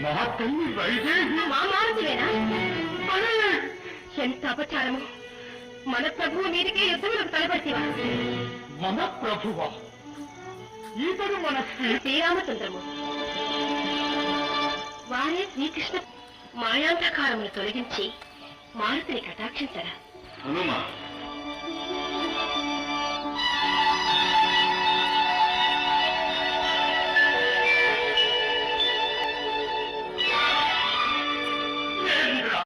మా తల్లి వైదేహి మా మారుతులేనా? ఎంత అపచారము! మన ప్రభువు మీదికే యుద్ధములకు తలపడితేవా? మన ప్రభువా? ఈతడు మన శ్రీరామచంద్రము వారే శ్రీకృష్ణ మాయాంధకారమును తొలగించి మారుతిని కటాక్షించరా? హనుమ